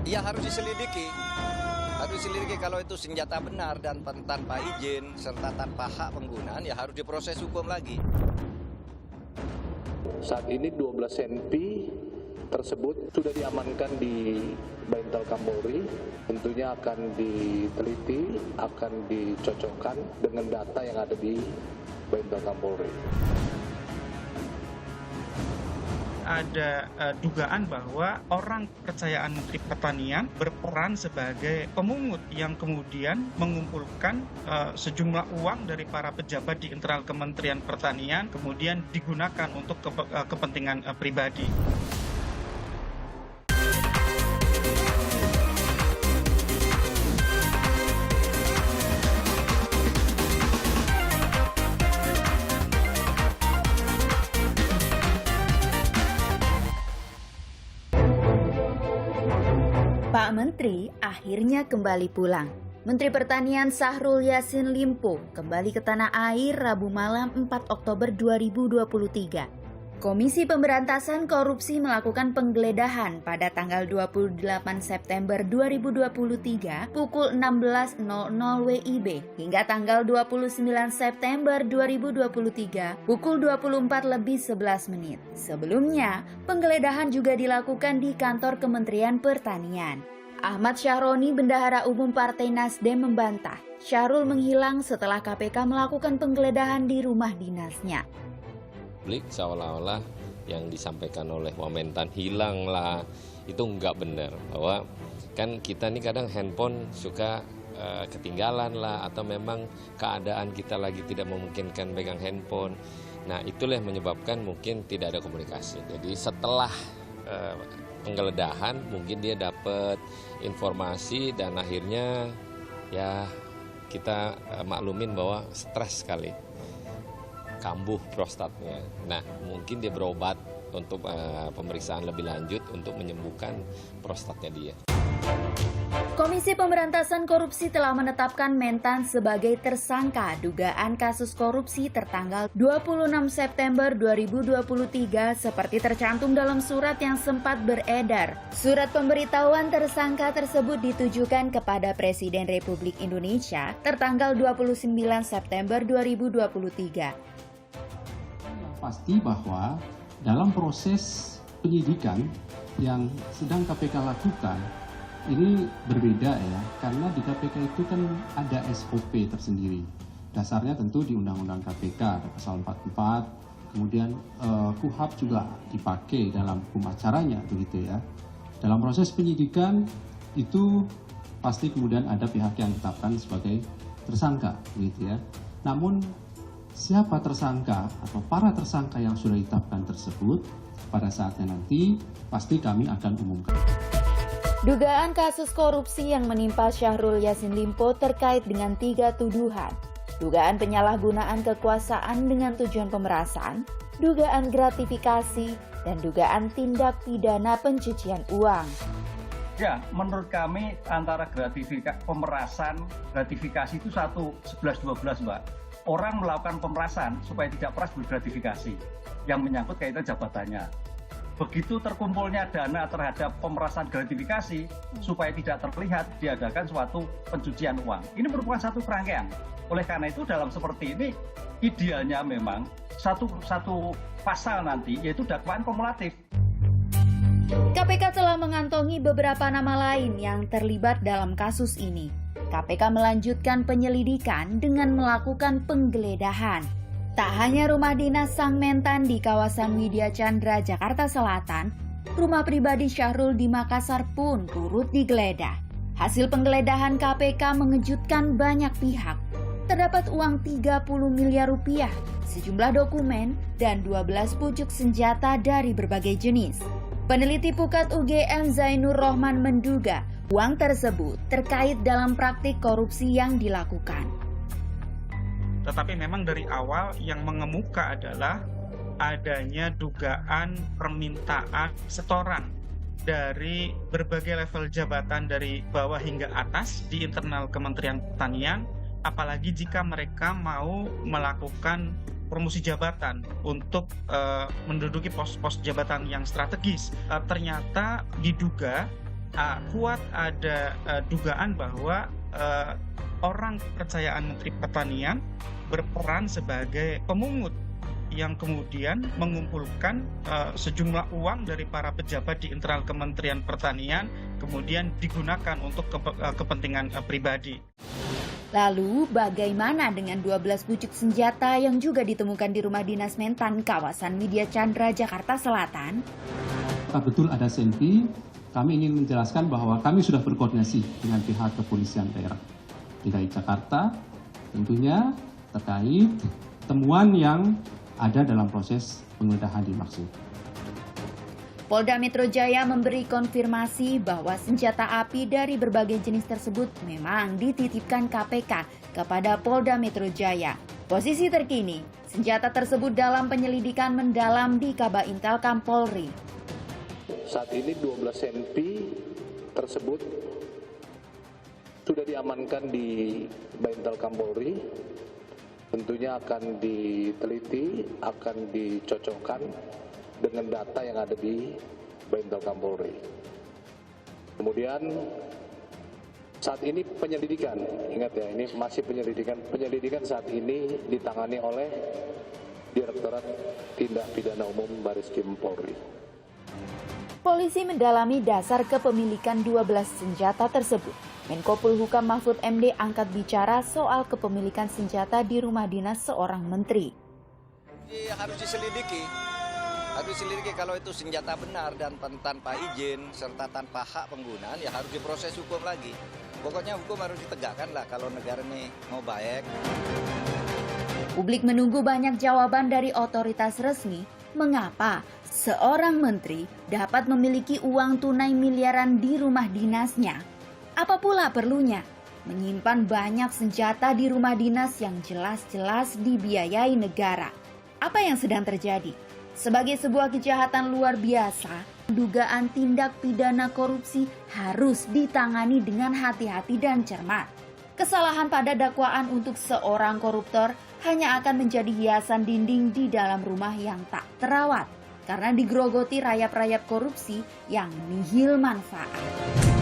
Ya harus diselidiki. Harus diselidiki kalau itu senjata benar dan tanpa izin serta tanpa hak penggunaan ya harus diproses hukum lagi. Saat ini 12 cm tersebut sudah diamankan di Baintel Kapolri. Tentunya akan diteliti, akan dicocokkan dengan data yang ada di Baintel Kapolri. Ada dugaan bahwa orang kepercayaan Menteri Pertanian berperan sebagai pemungut yang kemudian mengumpulkan sejumlah uang dari para pejabat di internal Kementerian Pertanian kemudian digunakan untuk kepentingan pribadi. Pak Menteri akhirnya kembali pulang. Menteri Pertanian Syahrul Yassin Limpo kembali ke tanah air Rabu malam 4 Oktober 2023. Komisi Pemberantasan Korupsi melakukan penggeledahan pada tanggal 28 September 2023 pukul 16.00 WIB hingga tanggal 29 September 2023 pukul 24:11. Sebelumnya, penggeledahan juga dilakukan di kantor Kementerian Pertanian. Ahmad Syahroni, Bendahara Umum Partai Nasdem, membantah Syahrul menghilang setelah KPK melakukan penggeledahan di rumah dinasnya. Publik seolah-olah yang disampaikan oleh Wamentan hilang lah, itu nggak benar. Bahwa kan kita nih kadang handphone suka ketinggalan lah, atau memang keadaan kita lagi tidak memungkinkan pegang handphone. Nah itulah yang menyebabkan mungkin tidak ada komunikasi. Jadi setelah penggeledahan mungkin dia dapat informasi dan akhirnya ya kita maklumin bahwa stres sekali, kambuh prostatnya. Nah mungkin dia berobat untuk pemeriksaan lebih lanjut untuk menyembuhkan prostatnya dia. Komisi Pemberantasan Korupsi telah menetapkan Mentan sebagai tersangka dugaan kasus korupsi tertanggal 26 September 2023 seperti tercantum dalam surat yang sempat beredar. Surat pemberitahuan tersangka tersebut ditujukan kepada Presiden Republik Indonesia tertanggal 29 September 2023. Pasti bahwa dalam proses penyidikan yang sedang KPK lakukan ini berbeda ya, karena di KPK itu kan ada SOP tersendiri. Dasarnya tentu di Undang-Undang KPK ada pasal 44, kemudian KUHP juga dipakai dalam hukum acaranya begitu ya. Dalam proses penyidikan itu pasti kemudian ada pihak yang ditetapkan sebagai tersangka begitu ya. Namun siapa tersangka atau para tersangka yang sudah ditetapkan tersebut pada saatnya nanti pasti kami akan umumkan. Dugaan kasus korupsi yang menimpa Syahrul Yassin Limpo terkait dengan 3 tuduhan. Dugaan penyalahgunaan kekuasaan dengan tujuan pemerasan, dugaan gratifikasi, dan dugaan tindak pidana pencucian uang. Ya, menurut kami antara pemerasan, gratifikasi itu 11-12, Mbak. Orang melakukan pemerasan supaya tidak peras bergratifikasi yang menyangkut kaitan jabatannya. Begitu terkumpulnya dana terhadap pemerasan gratifikasi supaya tidak terlihat diadakan suatu pencucian uang. Ini merupakan satu kerangkaian. Oleh karena itu dalam seperti ini idealnya memang satu pasal nanti yaitu dakwaan kumulatif. KPK telah mengantongi beberapa nama lain yang terlibat dalam kasus ini. KPK melanjutkan penyelidikan dengan melakukan penggeledahan. Tak hanya rumah dinas Sang Mentan di kawasan Widya Chandra, Jakarta Selatan, rumah pribadi Syahrul di Makassar pun turut digeledah. Hasil penggeledahan KPK mengejutkan banyak pihak. Terdapat uang 30 miliar rupiah, sejumlah dokumen, dan 12 pucuk senjata dari berbagai jenis. Peneliti Pukat UGM Zainur Rohman menduga uang tersebut terkait dalam praktik korupsi yang dilakukan. Tetapi memang dari awal yang mengemuka adalah adanya dugaan permintaan setoran dari berbagai level jabatan dari bawah hingga atas di internal Kementerian Pertanian, apalagi jika mereka mau melakukan promosi jabatan untuk menduduki pos-pos jabatan yang strategis. Ternyata diduga kuat ada dugaan bahwa orang kepercayaan Menteri Pertanian berperan sebagai pemungut yang kemudian mengumpulkan sejumlah uang dari para pejabat di internal Kementerian Pertanian, kemudian digunakan untuk kepentingan pribadi. Lalu, bagaimana dengan 12 bucuk senjata yang juga ditemukan di rumah dinas Mentan, kawasan Widya Chandra, Jakarta Selatan? Betul ada senpi, kami ingin menjelaskan bahwa kami sudah berkoordinasi dengan pihak kepolisian daerah DKI Jakarta, tentunya terkait temuan yang ada dalam proses penggeledahan dimaksud. Polda Metro Jaya memberi konfirmasi bahwa senjata api dari berbagai jenis tersebut memang dititipkan KPK kepada Polda Metro Jaya. Posisi terkini, senjata tersebut dalam penyelidikan mendalam di Kaba Intelkam Polri. Saat ini 12 CNP tersebut sudah diamankan di Baintelkam Polri. Tentunya akan diteliti, akan dicocokkan dengan data yang ada di Baintelkam Polri. Kemudian saat ini penyelidikan, ingat ya, ini masih penyelidikan saat ini ditangani oleh Direktorat Tindak Pidana Umum Bareskrim Polri. Polisi mendalami dasar kepemilikan 12 senjata tersebut. Menko Polhukam Mahfud MD angkat bicara soal kepemilikan senjata di rumah dinas seorang menteri. Harus diselidiki kalau itu senjata benar dan tanpa izin serta tanpa hak penggunaan, ya harus diproses hukum lagi. Pokoknya hukum harus ditegakkan lah kalau negara ini mau baik. Publik menunggu banyak jawaban dari otoritas resmi mengapa seorang menteri dapat memiliki uang tunai miliaran di rumah dinasnya. Apa pula perlunya menyimpan banyak senjata di rumah dinas yang jelas-jelas dibiayai negara? Apa yang sedang terjadi? Sebagai sebuah kejahatan luar biasa, dugaan tindak pidana korupsi harus ditangani dengan hati-hati dan cermat. Kesalahan pada dakwaan untuk seorang koruptor hanya akan menjadi hiasan dinding di dalam rumah yang tak terawat karena digerogoti rayap-rayap korupsi yang nihil manfaat.